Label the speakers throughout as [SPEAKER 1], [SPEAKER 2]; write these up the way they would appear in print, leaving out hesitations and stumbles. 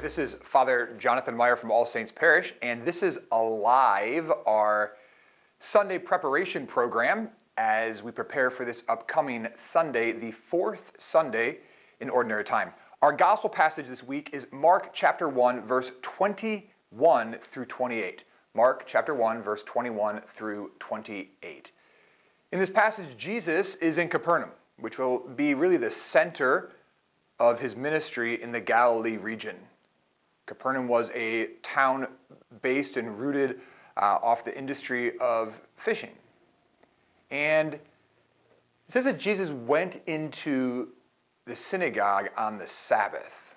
[SPEAKER 1] This is Father Jonathan Meyer from All Saints Parish, and this is Alive, our Sunday preparation program as we prepare for this upcoming Sunday, the fourth Sunday in Ordinary Time. Our gospel passage this week is Mark chapter 1, verse 21 through 28. Mark chapter 1, verse 21 through 28. In this passage, Jesus is in Capernaum, which will be really the center of his ministry in the Galilee region. Capernaum was a town based and rooted off the industry of fishing. And it says that Jesus went into the synagogue on the Sabbath.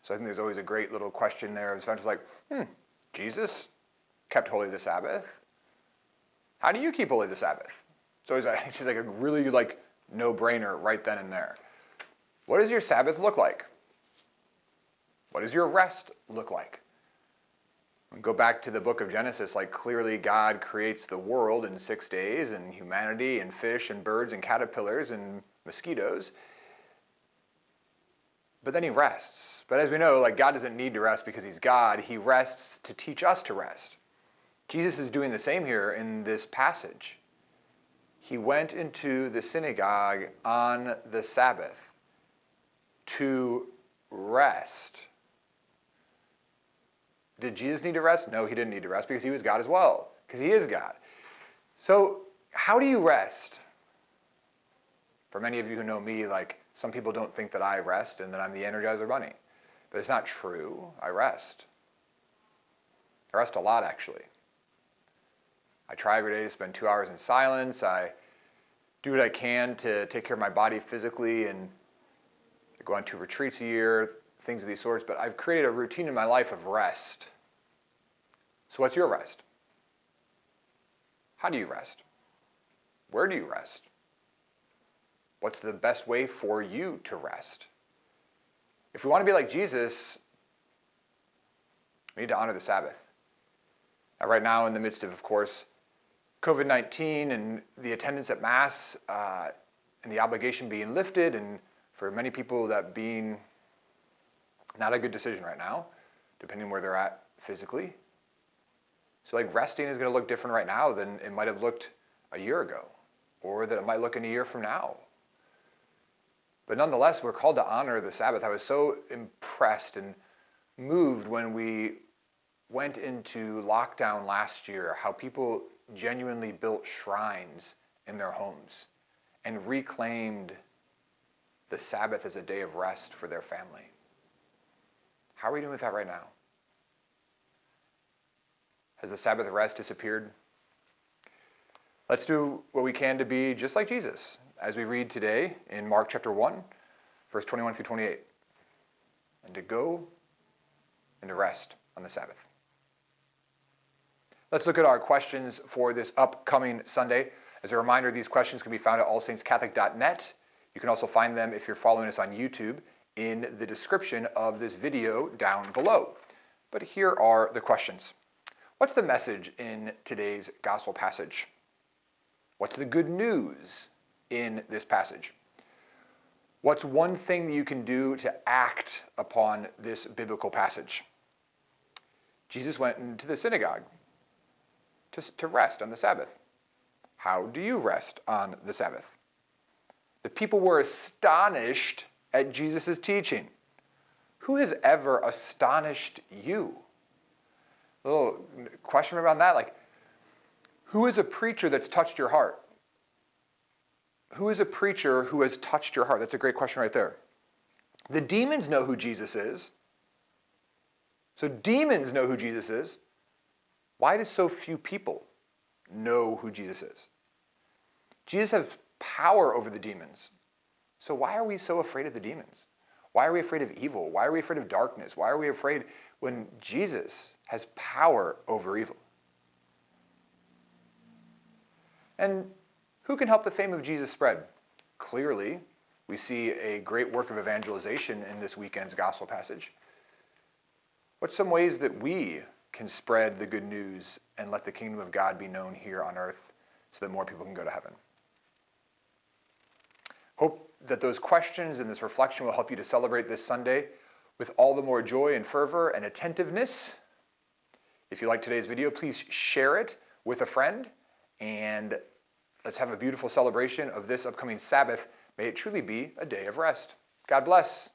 [SPEAKER 1] So I think there's always a great little question there. It's like, Jesus kept holy the Sabbath. How do you keep holy the Sabbath? So it's just like a really no-brainer right then and there. What does your Sabbath look like? What does your rest look like? And go back to the book of Genesis, clearly God creates the world in 6 days, and humanity, and fish, and birds, and caterpillars, and mosquitoes. But then he rests. But as we know, God doesn't need to rest because he's God. He rests to teach us to rest. Jesus is doing the same here in this passage. He went into the synagogue on the Sabbath to rest. Did Jesus need to rest? No, he didn't need to rest because he was God as well, because he is God. So how do you rest? For many of you who know me, some people don't think that I rest and that I'm the Energizer Bunny. But it's not true. I rest. I rest a lot, actually. I try every day to spend 2 hours in silence. I do what I can to take care of my body physically, and I go on 2 retreats a year, things of these sorts, but I've created a routine in my life of rest. So what's your rest? How do you rest? Where do you rest? What's the best way for you to rest? If we want to be like Jesus, we need to honor the Sabbath. Now, right now, in the midst of course, COVID-19 and the attendance at Mass and the obligation being lifted, and for many people that being not a good decision right now, depending where they're at physically. So resting is going to look different right now than it might have looked a year ago, or that it might look in a year from now. But nonetheless, we're called to honor the Sabbath. I was so impressed and moved when we went into lockdown last year, how people genuinely built shrines in their homes and reclaimed the Sabbath as a day of rest for their family. How are we doing with that right now? Has the Sabbath rest disappeared? Let's do what we can to be just like Jesus, as we read today in Mark chapter 1, verse 21 through 28, and to go and to rest on the Sabbath. Let's look at our questions for this upcoming Sunday. As a reminder, these questions can be found at allsaintscatholic.net. You can also find them, if you're following us on YouTube, in the description of this video down below. But here are the questions. What's the message in today's gospel passage? What's the good news in this passage? What's one thing that you can do to act upon this biblical passage? Jesus went into the synagogue to rest on the Sabbath. How do you rest on the Sabbath? The people were astonished at Jesus' teaching. Who has ever astonished you? A little question around that, who is a preacher that's touched your heart? Who is a preacher who has touched your heart? That's a great question right there. The demons know who Jesus is. So demons know who Jesus is. Why do so few people know who Jesus is? Jesus has power over the demons. So why are we so afraid of the demons? Why are we afraid of evil? Why are we afraid of darkness? Why are we afraid when Jesus has power over evil? And who can help the fame of Jesus spread? Clearly, we see a great work of evangelization in this weekend's gospel passage. What's some ways that we can spread the good news and let the kingdom of God be known here on earth so that more people can go to heaven? Hope that those questions and this reflection will help you to celebrate this Sunday with all the more joy and fervor and attentiveness. If you like today's video, please share it with a friend, and let's have a beautiful celebration of this upcoming Sabbath. May it truly be a day of rest. God bless.